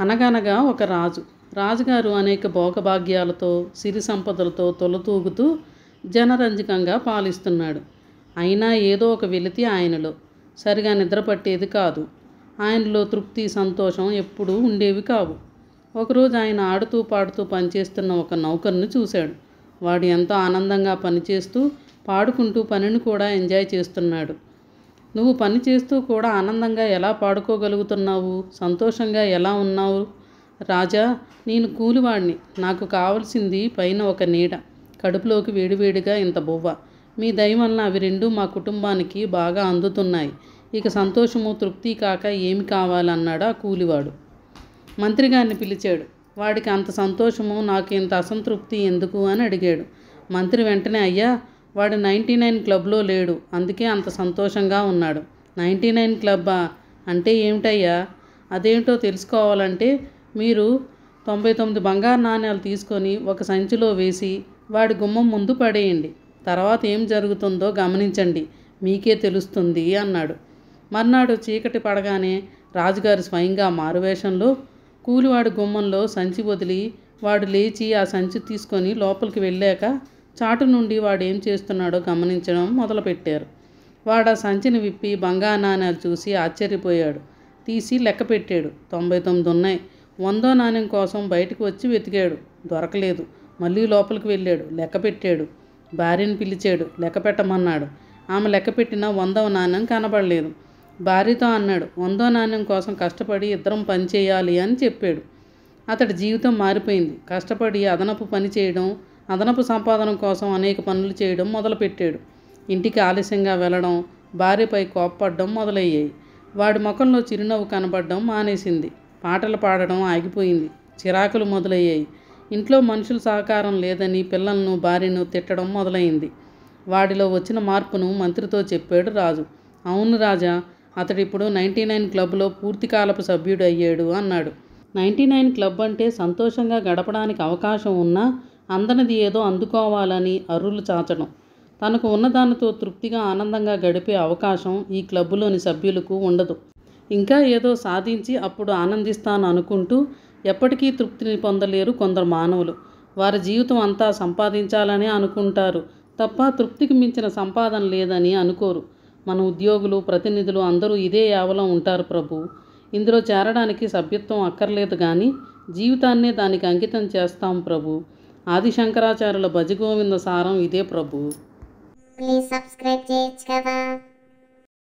అనగనగా ఒక రాజు. రాజుగారు అనేక భోగభాగ్యాలతో సిరి సంపదలతో తొలతూగుతూ జనరంజకంగా పాలిస్తున్నాడు. అయినా ఏదో ఒక వెలితి ఆయనలో. సరిగా నిద్ర పట్టేది కాదు. ఆయనలో తృప్తి సంతోషం ఎప్పుడూ ఉండేవి కావు. ఒకరోజు ఆయన ఆడుతూ పాడుతూ పనిచేస్తున్న ఒక నౌకర్ని చూశాడు. వాడు ఎంతో ఆనందంగా పనిచేస్తూ పాడుకుంటూ పనిని కూడా ఎంజాయ్ చేస్తున్నాడు. నువ్వు పని చేస్తూ కూడా ఆనందంగా ఎలా పాడుకోగలుగుతున్నావు? సంతోషంగా ఎలా ఉన్నావు? రాజా, నేను కూలివాడిని. నాకు కావలసింది పైన ఒక నీడ, కడుపులోకి వేడివేడిగా ఇంత బువ్వ. మీ దయ వలన అవి రెండూ మా కుటుంబానికి బాగా అందుతున్నాయి. ఇక సంతోషము తృప్తి కాక ఏమి కావాలన్నాడు ఆ కూలివాడు. మంత్రిగారిని పిలిచాడు. వాడికి అంత సంతోషము, నాకు ఇంత అసంతృప్తి ఎందుకు అని అడిగాడు. మంత్రి వెంటనే, అయ్యా, వాడు 99 క్లబ్లో లేడు, అందుకే అంత సంతోషంగా ఉన్నాడు. 99 క్లబ్బా అంటే ఏమిటయ్యా? అదేంటో తెలుసుకోవాలంటే మీరు 99 బంగారు నాణ్యాలు తీసుకొని ఒక సంచిలో వేసి వాడి గుమ్మం ముందు పడేయండి. తర్వాత ఏం జరుగుతుందో గమనించండి, మీకే తెలుస్తుంది అన్నాడు. మర్నాడు చీకటి పడగానే రాజుగారు స్వయంగా మారువేషంలో కూలివాడి గుమ్మంలో సంచి వదిలి వాడు లేచి ఆ సంచి తీసుకొని లోపలికి వెళ్ళాక చాటు నుండి వాడు ఏం చేస్తున్నాడో గమనించడం మొదలుపెట్టారు. వాడు ఆ సంచిని విప్పి బంగారు నాణ్యాలు చూసి ఆశ్చర్యపోయాడు. తీసి లెక్క పెట్టాడు. 99 ఉన్నాయి. 100వ నాణ్యం కోసం బయటకు వచ్చి వెతికాడు. దొరకలేదు. మళ్ళీ లోపలికి వెళ్ళాడు. లెక్క పెట్టాడు. భార్యను పిలిచాడు. లెక్క పెట్టమన్నాడు. ఆమె లెక్క పెట్టిన 100వ నాణ్యం కనబడలేదు. భార్యతో అన్నాడు, 100వ నాణ్యం కోసం కష్టపడి ఇద్దరం పని చేయాలి అని చెప్పాడు. అతడి జీవితం మారిపోయింది. కష్టపడి అదనపు పని చేయడం, అదనపు సంపాదన కోసం అనేక పనులు చేయడం మొదలుపెట్టాడు. ఇంటికి ఆలస్యంగా వెళ్ళడం, భార్యపై కోప్పడడం మొదలయ్యాయి. వాడి ముఖంలో చిరునవ్వు కనబడడం మానేసింది. పాటలు పాడడం ఆగిపోయింది. చిరాకులు మొదలయ్యాయి. ఇంట్లో మనుషుల సహకారం లేదని పిల్లలను భార్యను తిట్టడం మొదలైంది. వాడిలో వచ్చిన మార్పును మంత్రితో చెప్పాడు రాజు. అవును రాజా, అతడిప్పుడు 99 క్లబ్లో పూర్తికాలపు సభ్యుడు అయ్యాడు అన్నాడు. 99 క్లబ్ అంటే సంతోషంగా గడపడానికి అవకాశం ఉన్నా అందనిది ఏదో అందుకోవాలని అర్రులు చాచడం. తనకు ఉన్నదానితో తృప్తిగా ఆనందంగా గడిపే అవకాశం ఈ క్లబ్బులోని సభ్యులకు ఉండదు. ఇంకా ఏదో సాధించి అప్పుడు ఆనందిస్తాను అనుకుంటూ ఎప్పటికీ తృప్తిని పొందలేరు కొందరు మానవులు. వారి జీవితం అంతా సంపాదించాలని అనుకుంటారు తప్ప తృప్తికి మించిన సంపాదన లేదని అనుకోరు. మన ఉద్యోగులు, ప్రతినిధులు అందరూ ఇదే యావలో ఉంటారు ప్రభు. ఇందులో చేరడానికి సభ్యత్వం అక్కర్లేదు కానీ జీవితాన్నే దానికి అంకితం చేస్తాం ప్రభు. ఆది శంకరాచార్యుల భజగోవింద సారం ఇదే ప్రభు. ప్లీజ్ సబ్స్క్రైబ్ చేయొచ్చు కదా.